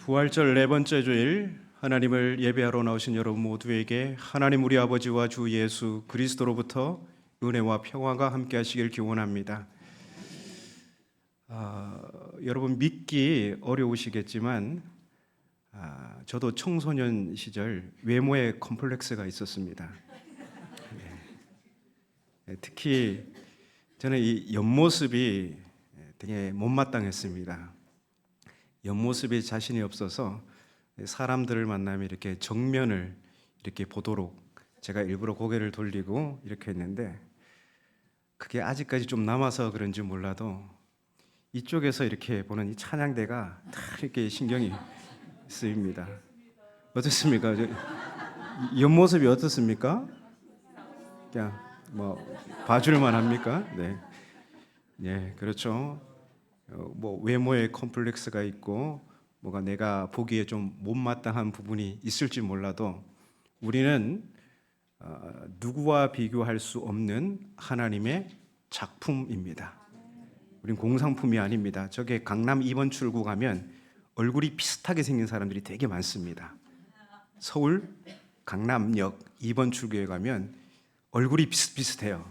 부활절 네 번째 주일 하나님을 예배하러 나오신 여러분 모두에게 하나님 우리 아버지와 주 예수 그리스도로부터 은혜와 평화가 함께 하시길 기원합니다. 여러분 믿기 어려우시겠지만 저도 청소년 시절 외모에 컴플렉스가 있었습니다. 특히 저는 이 옆모습이 되게 못마땅했습니다. 옆모습에 자신이 없어서 사람들을 만나면 이렇게 정면을 이렇게 보도록 제가 일부러 고개를 돌리고 이렇게 했는데, 그게 아직까지 좀 남아서 그런지 몰라도 이쪽에서 이렇게 보는 이 찬양대가 다 이렇게 신경이 쓰입니다. 어떻습니까? 옆모습이 어떻습니까? 그냥 뭐 봐줄만 합니까? 네, 그렇죠. 외모에 컴플렉스가 있고 뭐가 내가 보기에 좀 못마땅한 부분이 있을지 몰라도 우리는 누구와 비교할 수 없는 하나님의 작품입니다. 우린 공산품이 아닙니다. 저게 강남 2번 출구 가면 얼굴이 비슷하게 생긴 사람들이 되게 많습니다. 서울 강남역 2번 출구에 가면 얼굴이 비슷비슷해요.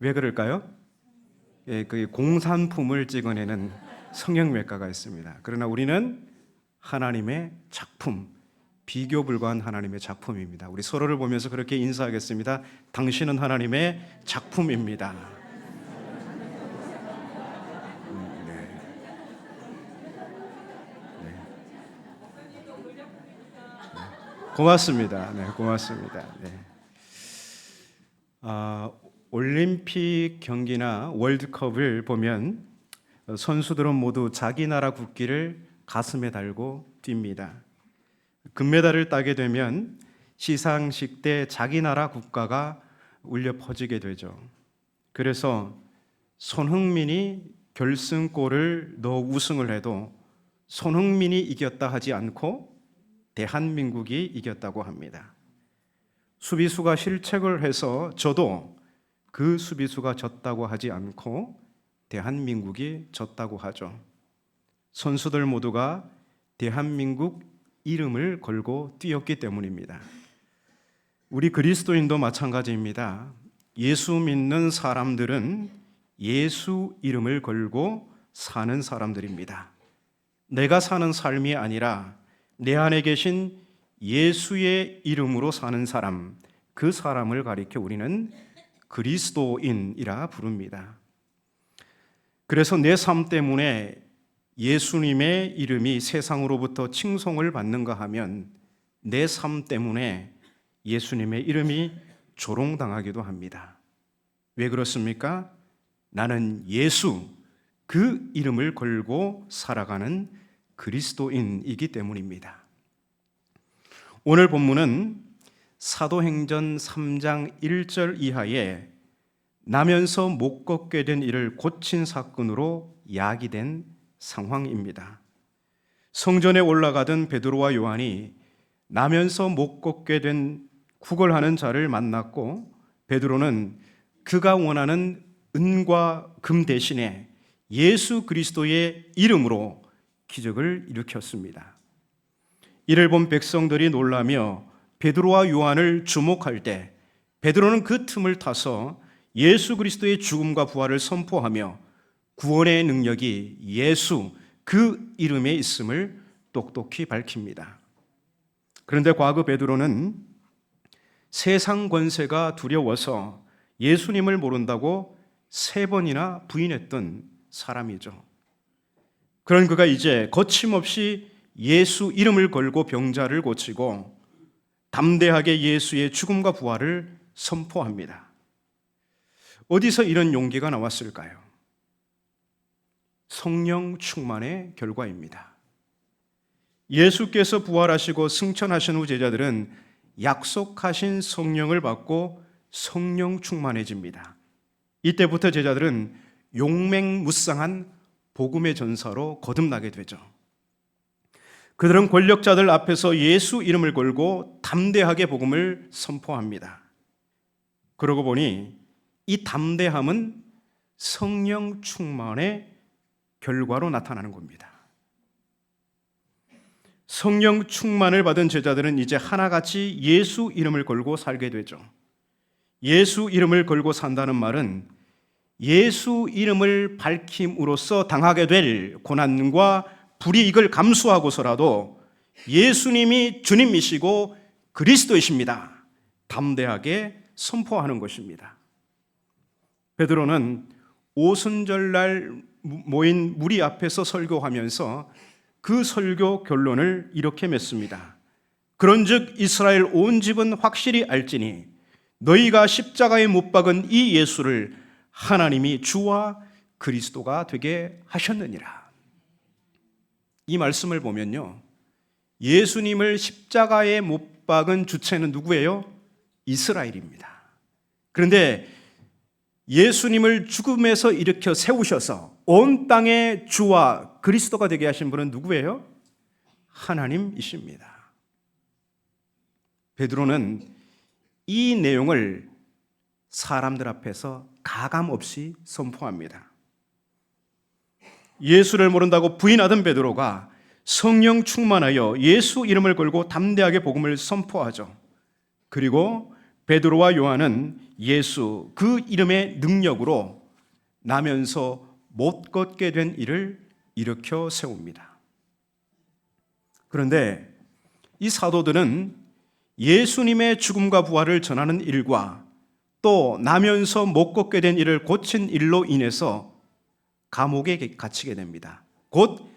왜 그럴까요? 그 공산품을 찍어내는 성형외과가 있습니다. 그러나 우리는 하나님의 작품, 비교 불가한 하나님의 작품입니다. 우리 서로를 보면서 그렇게 인사하겠습니다. 당신은 하나님의 작품입니다. 고맙습니다. 고맙습니다. 올림픽 경기나 월드컵을 보면 선수들은 모두 자기 나라 국기를 가슴에 달고 뜁니다. 금메달을 따게 되면 시상식 때 자기 나라 국가가 울려 퍼지게 되죠. 그래서 손흥민이 결승골을 넣어 우승을 해도 손흥민이 이겼다 하지 않고 대한민국이 이겼다고 합니다. 수비수가 실책을 해서 져도 그 수비수가 졌다고 하지 않고 대한민국이 졌다고 하죠. 선수들 모두가 대한민국 이름을 걸고 뛰었기 때문입니다. 우리 그리스도인도 마찬가지입니다. 예수 믿는 사람들은 예수 이름을 걸고 사는 사람들입니다. 내가 사는 삶이 아니라 내 안에 계신 예수의 이름으로 사는 사람, 그 사람을 가리켜 우리는 그리스도인이라 부릅니다. 그래서 내 삶 때문에 예수님의 이름이 세상으로부터 칭송을 받는가 하면 내 삶 때문에 예수님의 이름이 조롱당하기도 합니다. 왜 그렇습니까? 나는 예수, 그 이름을 걸고 살아가는 그리스도인이기 때문입니다. 오늘 본문은 사도행전 3장 1절 이하에 나면서 못 걷게 된 이를 고친 사건으로 야기된 상황입니다. 성전에 올라가던 베드로와 요한이 나면서 못 걷게 된 구걸하는 자를 만났고, 베드로는 그가 원하는 은과 금 대신에 예수 그리스도의 이름으로 기적을 일으켰습니다. 이를 본 백성들이 놀라며 베드로와 요한을 주목할 때 베드로는 그 틈을 타서 예수 그리스도의 죽음과 부활을 선포하며 구원의 능력이 예수 그 이름에 있음을 똑똑히 밝힙니다. 그런데 과거 베드로는 세상 권세가 두려워서 예수님을 모른다고 3번이나 부인했던 사람이죠. 그런 그가 이제 거침없이 예수 이름을 걸고 병자를 고치고 담대하게 예수의 죽음과 부활을 선포합니다. 어디서 이런 용기가 나왔을까요? 성령 충만의 결과입니다. 예수께서 부활하시고 승천하신 후 제자들은 약속하신 성령을 받고 성령 충만해집니다. 이때부터 제자들은 용맹무쌍한 복음의 전사로 거듭나게 되죠. 그들은 권력자들 앞에서 예수 이름을 걸고 담대하게 복음을 선포합니다. 그러고 보니 이 담대함은 성령 충만의 결과로 나타나는 겁니다. 성령 충만을 받은 제자들은 이제 하나같이 예수 이름을 걸고 살게 되죠. 예수 이름을 걸고 산다는 말은 예수 이름을 밝힘으로써 당하게 될 고난과 불이익을 감수하고서라도 예수님이 주님이시고 그리스도이십니다, 담대하게 선포하는 것입니다. 베드로는 오순절날 모인 무리 앞에서 설교하면서 그 설교 결론을 이렇게 맺습니다. 그런즉 이스라엘 온 집은 확실히 알지니 너희가 십자가에 못 박은 이 예수를 하나님이 주와 그리스도가 되게 하셨느니라. 이 말씀을 보면요, 예수님을 십자가에 못 박은 주체는 누구예요? 이스라엘입니다. 그런데 예수님을 죽음에서 일으켜 세우셔서 온 땅의 주와 그리스도가 되게 하신 분은 누구예요? 하나님이십니다. 베드로는 이 내용을 사람들 앞에서 가감 없이 선포합니다. 예수를 모른다고 부인하던 베드로가 성령 충만하여 예수 이름을 걸고 담대하게 복음을 선포하죠. 그리고 베드로와 요한은 예수 그 이름의 능력으로 나면서 못 걷게 된 이를 일으켜 세웁니다. 그런데 이 사도들은 예수님의 죽음과 부활을 전하는 일과 또 나면서 못 걷게 된 이를 고친 일로 인해서 감옥에 갇히게 됩니다. 곧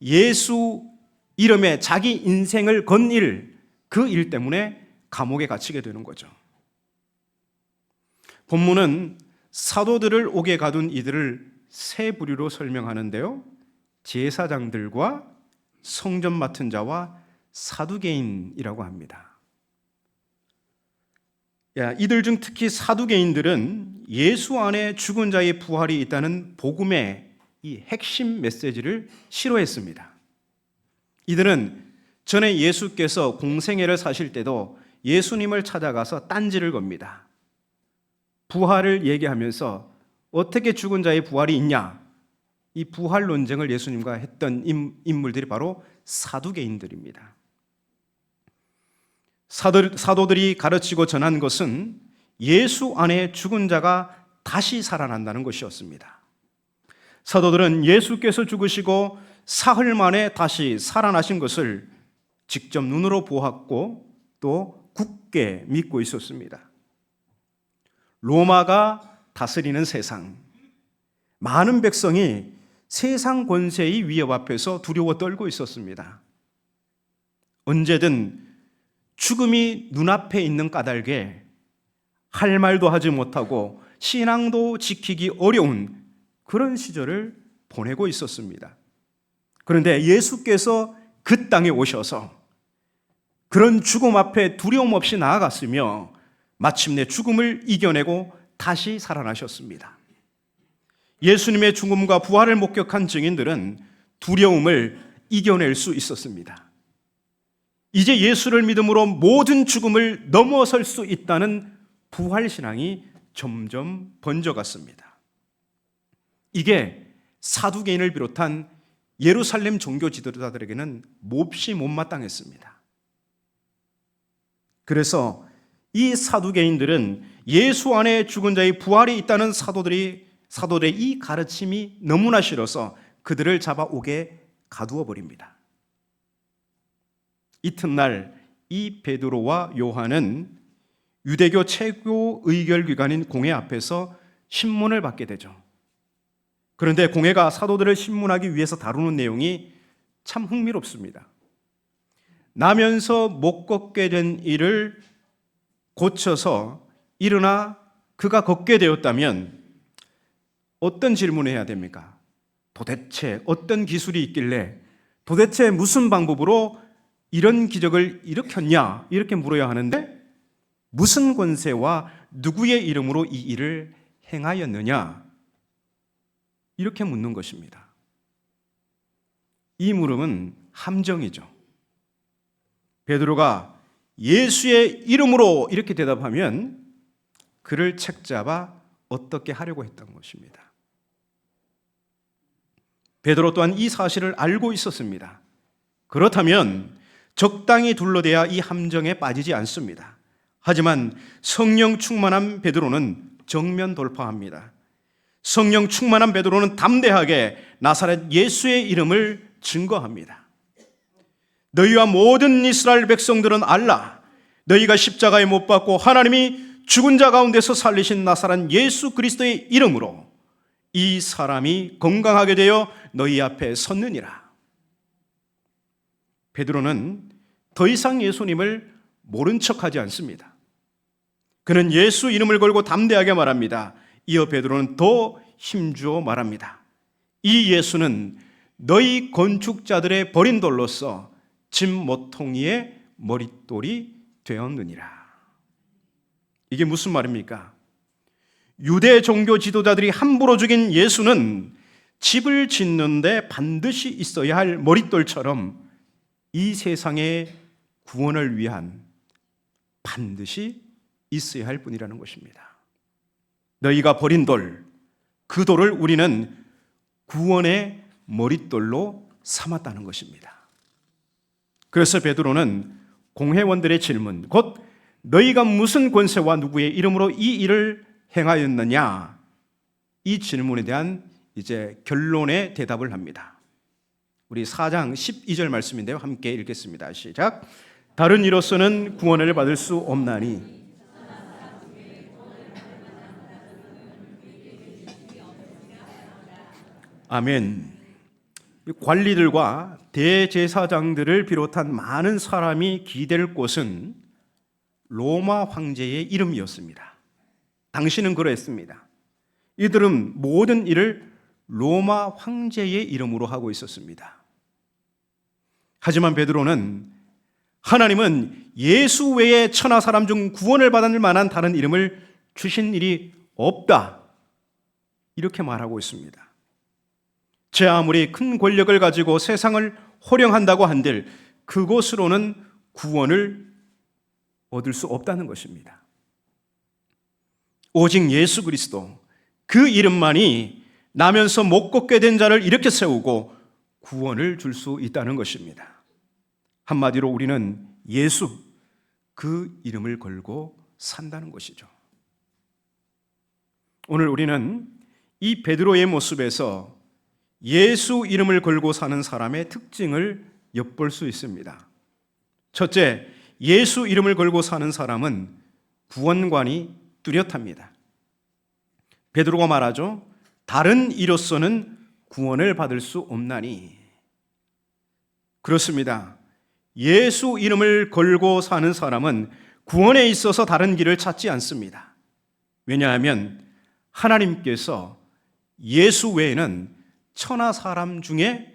예수 이름에 자기 인생을 건 일, 그 일 때문에 감옥에 갇히게 되는 거죠. 본문은 사도들을 옥에 가둔 이들을 세 부류로 설명하는데요, 제사장들과 성전 맡은 자와 사두개인이라고 합니다. 이들 중 특히 사두개인들은 예수 안에 죽은 자의 부활이 있다는 복음의 이 핵심 메시지를 싫어했습니다. 이들은 전에 예수께서 공생애를 사실 때도 예수님을 찾아가서 딴지를 겁니다. 부활을 얘기하면서 어떻게 죽은 자의 부활이 있냐, 이 부활 논쟁을 예수님과 했던 인물들이 바로 사두개인들입니다. 사도들이 가르치고 전한 것은 예수 안에 죽은 자가 다시 살아난다는 것이었습니다. 사도들은 예수께서 죽으시고 사흘 만에 다시 살아나신 것을 직접 눈으로 보았고 또 굳게 믿고 있었습니다. 로마가 다스리는 세상, 많은 백성이 세상 권세의 위협 앞에서 두려워 떨고 있었습니다. 언제든 죽음이 눈앞에 있는 까닭에 할 말도 하지 못하고 신앙도 지키기 어려운 그런 시절을 보내고 있었습니다. 그런데 예수께서 그 땅에 오셔서 그런 죽음 앞에 두려움 없이 나아갔으며 마침내 죽음을 이겨내고 다시 살아나셨습니다. 예수님의 죽음과 부활을 목격한 증인들은 두려움을 이겨낼 수 있었습니다. 이제 예수를 믿음으로 모든 죽음을 넘어설 수 있다는 부활신앙이 점점 번져갔습니다. 이게 사두개인을 비롯한 예루살렘 종교 지도자들에게는 몹시 못마땅했습니다. 그래서 이 사두개인들은 예수 안에 죽은 자의 부활이 있다는 사도들의 이 가르침이 너무나 싫어서 그들을 잡아 옥에 가두어 버립니다. 이튿날 이 베드로와 요한은 유대교 최고 의결기관인 공회 앞에서 신문을 받게 되죠. 그런데 공회가 사도들을 신문하기 위해서 다루는 내용이 참 흥미롭습니다. 나면서 못 걷게 된 이를 고쳐서 일어나 그가 걷게 되었다면 어떤 질문을 해야 됩니까? 도대체 어떤 기술이 있길래, 도대체 무슨 방법으로 이런 기적을 일으켰냐, 이렇게 물어야 하는데 무슨 권세와 누구의 이름으로 이 일을 행하였느냐, 이렇게 묻는 것입니다. 이 물음은 함정이죠. 베드로가 예수의 이름으로 이렇게 대답하면 그를 책잡아 어떻게 하려고 했던 것입니다. 베드로 또한 이 사실을 알고 있었습니다. 그렇다면 적당히 둘러대야 이 함정에 빠지지 않습니다. 하지만 성령 충만한 베드로는 정면 돌파합니다. 성령 충만한 베드로는 담대하게 나사렛 예수의 이름을 증거합니다. 너희와 모든 이스라엘 백성들은 알라. 너희가 십자가에 못 박고 하나님이 죽은 자 가운데서 살리신 나사렛 예수 그리스도의 이름으로 이 사람이 건강하게 되어 너희 앞에 섰느니라. 베드로는 더 이상 예수님을 모른 척하지 않습니다. 그는 예수 이름을 걸고 담대하게 말합니다. 이어 베드로는 더 힘주어 말합니다. 이 예수는 너희 건축자들의 버린 돌로서 집 모퉁이의 머릿돌이 되었느니라. 이게 무슨 말입니까? 유대 종교 지도자들이 함부로 죽인 예수는 집을 짓는데 반드시 있어야 할 머릿돌처럼 이 세상의 구원을 위한 반드시 있어야 할 분이라는 것입니다. 너희가 버린 돌, 그 돌을 우리는 구원의 머릿돌로 삼았다는 것입니다. 그래서 베드로는 공회원들의 질문, 곧 너희가 무슨 권세와 누구의 이름으로 이 일을 행하였느냐, 이 질문에 대한 이제 결론의 대답을 합니다. 우리 4장 12절 말씀인데요, 함께 읽겠습니다. 시작. 다른 이로서는 구원을 받을 수 없나니. 아멘. 관리들과 대제사장들을 비롯한 많은 사람이 기댈 곳은 로마 황제의 이름이었습니다. 당시는 그랬습니다. 이들은 모든 일을 로마 황제의 이름으로 하고 있었습니다. 하지만 베드로는 하나님은 예수 외에 천하 사람 중 구원을 받을 만한 다른 이름을 주신 일이 없다, 이렇게 말하고 있습니다. 제 아무리 큰 권력을 가지고 세상을 호령한다고 한들 그곳으로는 구원을 얻을 수 없다는 것입니다. 오직 예수 그리스도, 그 이름만이 나면서 못 걷게 된 자를 일으켜 세우고 구원을 줄 수 있다는 것입니다. 한마디로 우리는 예수, 그 이름을 걸고 산다는 것이죠. 오늘 우리는 이 베드로의 모습에서 예수 이름을 걸고 사는 사람의 특징을 엿볼 수 있습니다. 첫째, 예수 이름을 걸고 사는 사람은 구원관이 뚜렷합니다. 베드로가 말하죠. 다른 이로서는 구원을 받을 수 없나니. 그렇습니다. 예수 이름을 걸고 사는 사람은 구원에 있어서 다른 길을 찾지 않습니다. 왜냐하면 하나님께서 예수 외에는 천하 사람 중에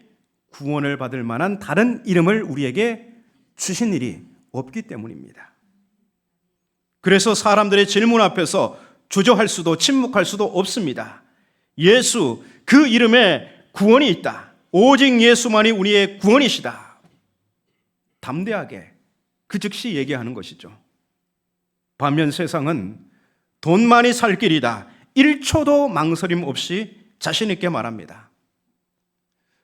구원을 받을 만한 다른 이름을 우리에게 주신 일이 없기 때문입니다. 그래서 사람들의 질문 앞에서 주저할 수도 침묵할 수도 없습니다. 예수, 그 이름에 구원이 있다. 오직 예수만이 우리의 구원이시다. 담대하게 그 즉시 얘기하는 것이죠. 반면 세상은 돈 많이 살 길이다, 1초도 망설임 없이 자신 있게 말합니다.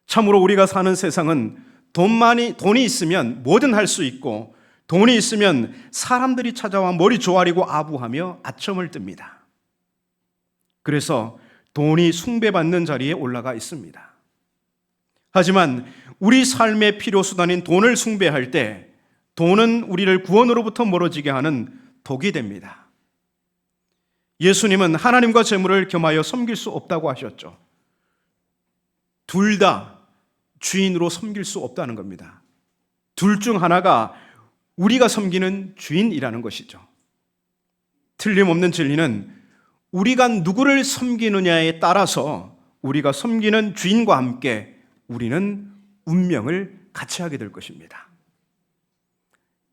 참으로 우리가 사는 세상은 돈이 있으면 뭐든 할 수 있고, 돈이 있으면 사람들이 찾아와 머리 조아리고 아부하며 아첨을 뜹니다. 그래서 돈이 숭배받는 자리에 올라가 있습니다. 하지만 우리 삶의 필요수단인 돈을 숭배할 때 돈은 우리를 구원으로부터 멀어지게 하는 독이 됩니다. 예수님은 하나님과 재물을 겸하여 섬길 수 없다고 하셨죠. 둘 다 주인으로 섬길 수 없다는 겁니다. 둘 중 하나가 우리가 섬기는 주인이라는 것이죠. 틀림없는 진리는 우리가 누구를 섬기느냐에 따라서 우리가 섬기는 주인과 함께 우리는 운명을 같이 하게 될 것입니다.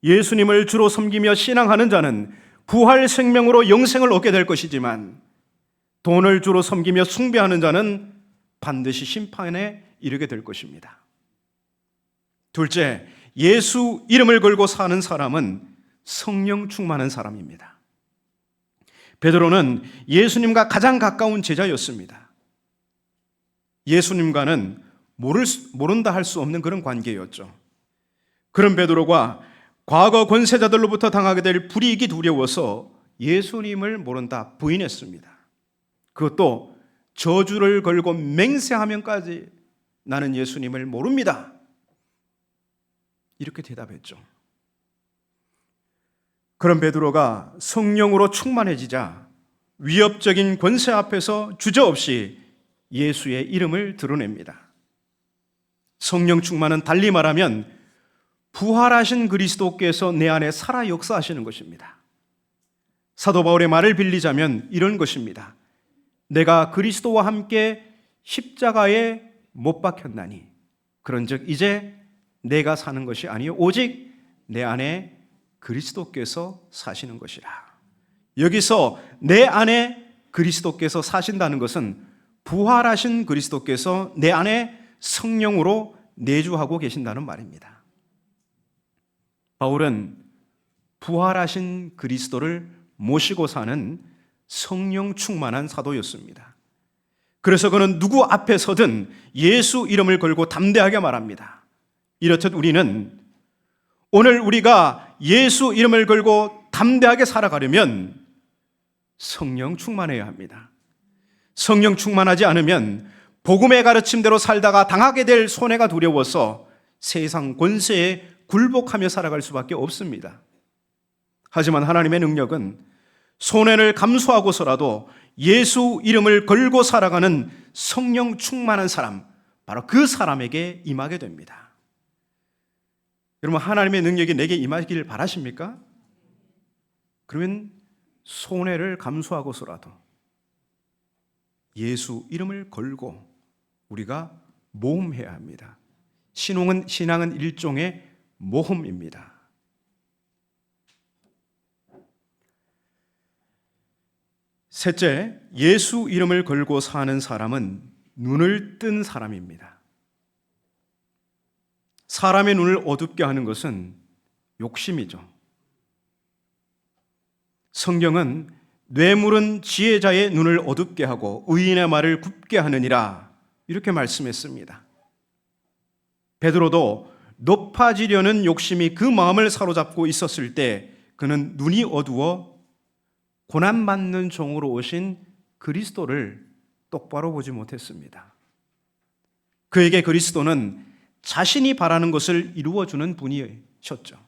예수님을 주로 섬기며 신앙하는 자는 부활 생명으로 영생을 얻게 될 것이지만, 돈을 주로 섬기며 숭배하는 자는 반드시 심판에 이르게 될 것입니다. 둘째, 예수 이름을 걸고 사는 사람은 성령 충만한 사람입니다. 베드로는 예수님과 가장 가까운 제자였습니다. 예수님과는 모른다 할 수 없는 그런 관계였죠. 그런 베드로가 과거 권세자들로부터 당하게 될 불이익이 두려워서 예수님을 모른다 부인했습니다. 그것도 저주를 걸고 맹세하면까지 나는 예수님을 모릅니다, 이렇게 대답했죠. 그런 베드로가 성령으로 충만해지자 위협적인 권세 앞에서 주저없이 예수의 이름을 드러냅니다. 성령 충만은 달리 말하면 부활하신 그리스도께서 내 안에 살아 역사하시는 것입니다. 사도 바울의 말을 빌리자면 이런 것입니다. 내가 그리스도와 함께 십자가에 못 박혔나니 그런즉 이제 내가 사는 것이 아니요 오직 내 안에 그리스도께서 사시는 것이라. 여기서 내 안에 그리스도께서 사신다는 것은 부활하신 그리스도께서 내 안에 성령으로 내주하고 계신다는 말입니다. 바울은 부활하신 그리스도를 모시고 사는 성령 충만한 사도였습니다. 그래서 그는 누구 앞에 서든 예수 이름을 걸고 담대하게 말합니다. 이렇듯 우리는 오늘 우리가 예수 이름을 걸고 담대하게 살아가려면 성령 충만해야 합니다. 성령 충만하지 않으면 복음의 가르침대로 살다가 당하게 될 손해가 두려워서 세상 권세에 굴복하며 살아갈 수밖에 없습니다. 하지만 하나님의 능력은 손해를 감수하고서라도 예수 이름을 걸고 살아가는 성령 충만한 사람, 바로 그 사람에게 임하게 됩니다. 여러분, 하나님의 능력이 내게 임하기를 바라십니까? 그러면 손해를 감수하고서라도 예수 이름을 걸고 우리가 모험해야 합니다. 신앙은 일종의 모험입니다. 셋째, 예수 이름을 걸고 사는 사람은 눈을 뜬 사람입니다. 사람의 눈을 어둡게 하는 것은 욕심이죠. 성경은 뇌물은 지혜자의 눈을 어둡게 하고 의인의 말을 굽게 하느니라, 이렇게 말씀했습니다. 베드로도 높아지려는 욕심이 그 마음을 사로잡고 있었을 때 그는 눈이 어두워 고난받는 종으로 오신 그리스도를 똑바로 보지 못했습니다. 그에게 그리스도는 자신이 바라는 것을 이루어주는 분이셨죠.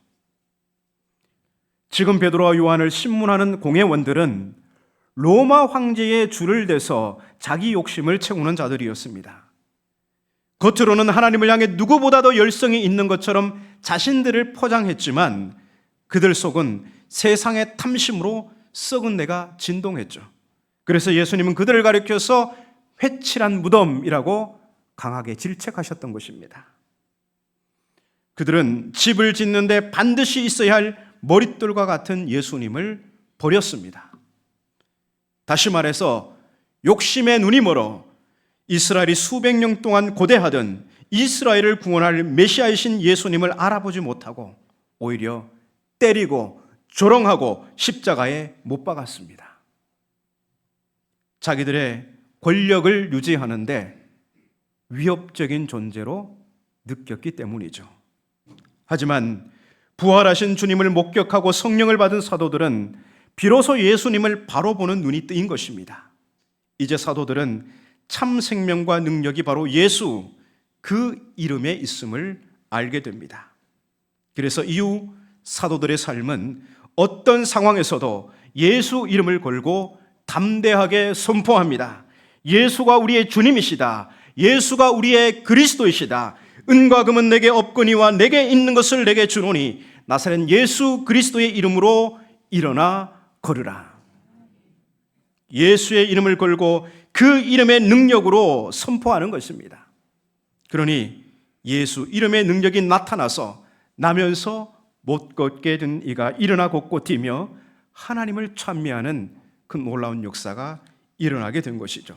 지금 베드로와 요한을 신문하는 공회원들은 로마 황제의 줄을 대서 자기 욕심을 채우는 자들이었습니다. 겉으로는 하나님을 향해 누구보다도 열성이 있는 것처럼 자신들을 포장했지만 그들 속은 세상의 탐심으로 썩은 내가 진동했죠. 그래서 예수님은 그들을 가리켜서 회칠한 무덤이라고 강하게 질책하셨던 것입니다. 그들은 집을 짓는데 반드시 있어야 할 머릿돌과 같은 예수님을 버렸습니다. 다시 말해서 욕심의 눈이 멀어 이스라엘이 수백 년 동안 고대하던 이스라엘을 구원할 메시아이신 예수님을 알아보지 못하고 오히려 때리고 조롱하고 십자가에 못 박았습니다. 자기들의 권력을 유지하는데 위협적인 존재로 느꼈기 때문이죠. 하지만 부활하신 주님을 목격하고 성령을 받은 사도들은 비로소 예수님을 바로 보는 눈이 뜨인 것입니다. 이제 사도들은 참 생명과 능력이 바로 예수, 그 이름에 있음을 알게 됩니다. 그래서 이후 사도들의 삶은 어떤 상황에서도 예수 이름을 걸고 담대하게 선포합니다. 예수가 우리의 주님이시다. 예수가 우리의 그리스도이시다. 은과 금은 내게 없거니와 내게 있는 것을 내게 주노니 나사렛 예수 그리스도의 이름으로 일어나 걸으라. 예수의 이름을 걸고 그 이름의 능력으로 선포하는 것입니다. 그러니 예수 이름의 능력이 나타나서 나면서 못 걷게 된 이가 일어나 걷고 뛰며 하나님을 찬미하는 그 놀라운 역사가 일어나게 된 것이죠.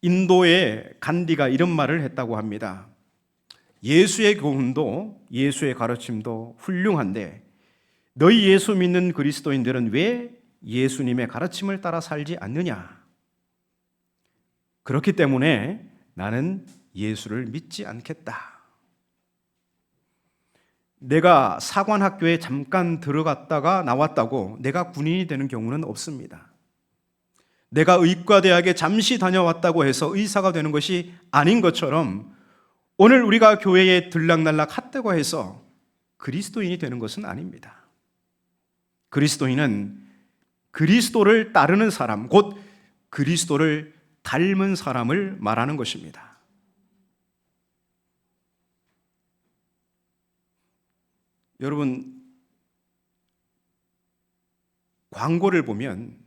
인도의 간디가 이런 말을 했다고 합니다. 예수의 교훈도 예수의 가르침도 훌륭한데 너희 예수 믿는 그리스도인들은 왜 예수님의 가르침을 따라 살지 않느냐? 그렇기 때문에 나는 예수를 믿지 않겠다. 내가 사관학교에 잠깐 들어갔다가 나왔다고 내가 군인이 되는 경우는 없습니다. 내가 의과대학에 잠시 다녀왔다고 해서 의사가 되는 것이 아닌 것처럼 오늘 우리가 교회에 들락날락 했다고 해서 그리스도인이 되는 것은 아닙니다. 그리스도인은 그리스도를 따르는 사람, 곧 그리스도를 닮은 사람을 말하는 것입니다. 여러분, 광고를 보면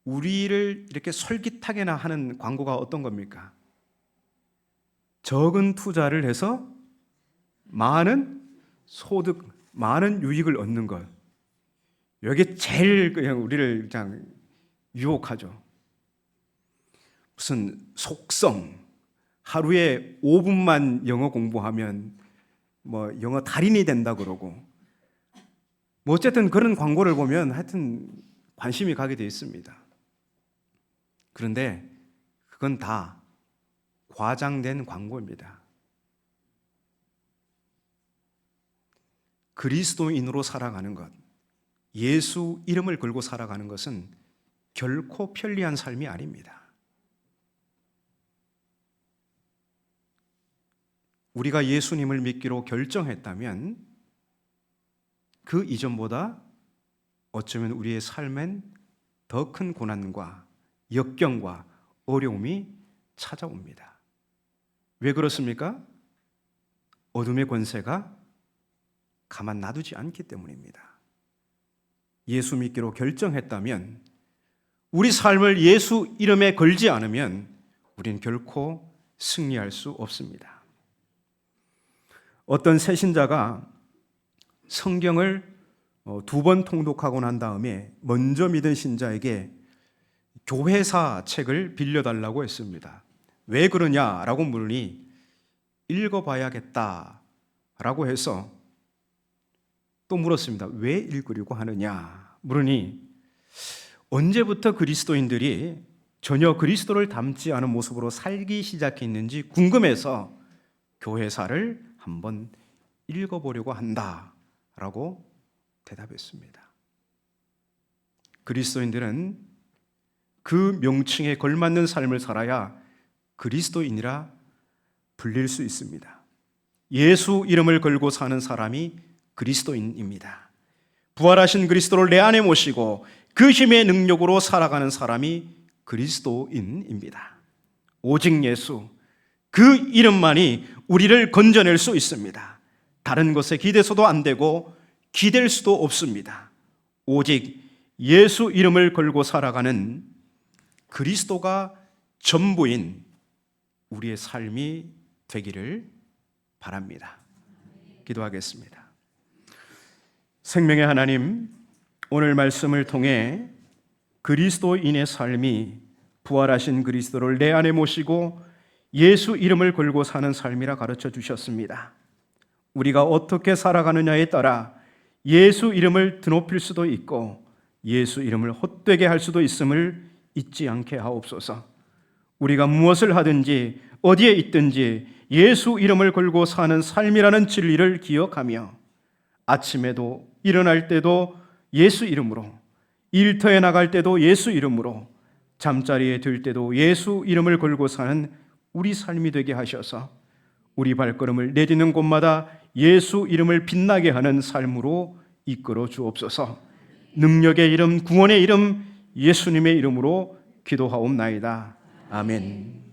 우리를 이렇게 솔깃하게나 하는 광고가 어떤 겁니까? 적은 투자를 해서 많은 소득, 많은 유익을 얻는 것. 여기 제일 그냥 우리를 그냥 유혹하죠. 무슨 속성, 하루에 5분만 영어 공부하면 뭐 영어 달인이 된다 그러고, 뭐 어쨌든 그런 광고를 보면 하여튼 관심이 가게 돼 있습니다. 그런데 그건 다 과장된 광고입니다. 그리스도인으로 살아가는 것, 예수 이름을 걸고 살아가는 것은 결코 편리한 삶이 아닙니다. 우리가 예수님을 믿기로 결정했다면 그 이전보다 어쩌면 우리의 삶엔 더 큰 고난과 역경과 어려움이 찾아옵니다. 왜 그렇습니까? 어둠의 권세가 가만 놔두지 않기 때문입니다. 예수 믿기로 결정했다면, 우리 삶을 예수 이름에 걸지 않으면 우리는 결코 승리할 수 없습니다. 어떤 새신자가 성경을 2번 통독하고 난 다음에 먼저 믿은 신자에게 교회사 책을 빌려달라고 했습니다. 왜 그러냐라고 물으니 읽어봐야겠다라고 해서 또 물었습니다. 왜 읽으려고 하느냐 물으니 언제부터 그리스도인들이 전혀 그리스도를 닮지 않은 모습으로 살기 시작했는지 궁금해서 교회사를 한번 읽어보려고 한다라고 대답했습니다. 그리스도인들은 그 명칭에 걸맞는 삶을 살아야 그리스도인이라 불릴 수 있습니다. 예수 이름을 걸고 사는 사람이 그리스도인입니다. 부활하신 그리스도를 내 안에 모시고 그 힘의 능력으로 살아가는 사람이 그리스도인입니다. 오직 예수, 그 이름만이 우리를 건져낼 수 있습니다. 다른 것에 기대서도 안 되고 기댈 수도 없습니다. 오직 예수 이름을 걸고 살아가는 그리스도가 전부인 우리의 삶이 되기를 바랍니다. 기도하겠습니다. 생명의 하나님, 오늘 말씀을 통해 그리스도인의 삶이 부활하신 그리스도를 내 안에 모시고 예수 이름을 걸고 사는 삶이라 가르쳐 주셨습니다. 우리가 어떻게 살아가느냐에 따라 예수 이름을 드높일 수도 있고 예수 이름을 헛되게 할 수도 있음을 잊지 않게 하옵소서. 우리가 무엇을 하든지 어디에 있든지 예수 이름을 걸고 사는 삶이라는 진리를 기억하며 아침에도 일어날 때도 예수 이름으로, 일터에 나갈 때도 예수 이름으로, 잠자리에 들 때도 예수 이름을 걸고 사는 우리 삶이 되게 하셔서 우리 발걸음을 내딛는 곳마다 예수 이름을 빛나게 하는 삶으로 이끌어 주옵소서. 능력의 이름, 구원의 이름, 예수님의 이름으로 기도하옵나이다. 아멘.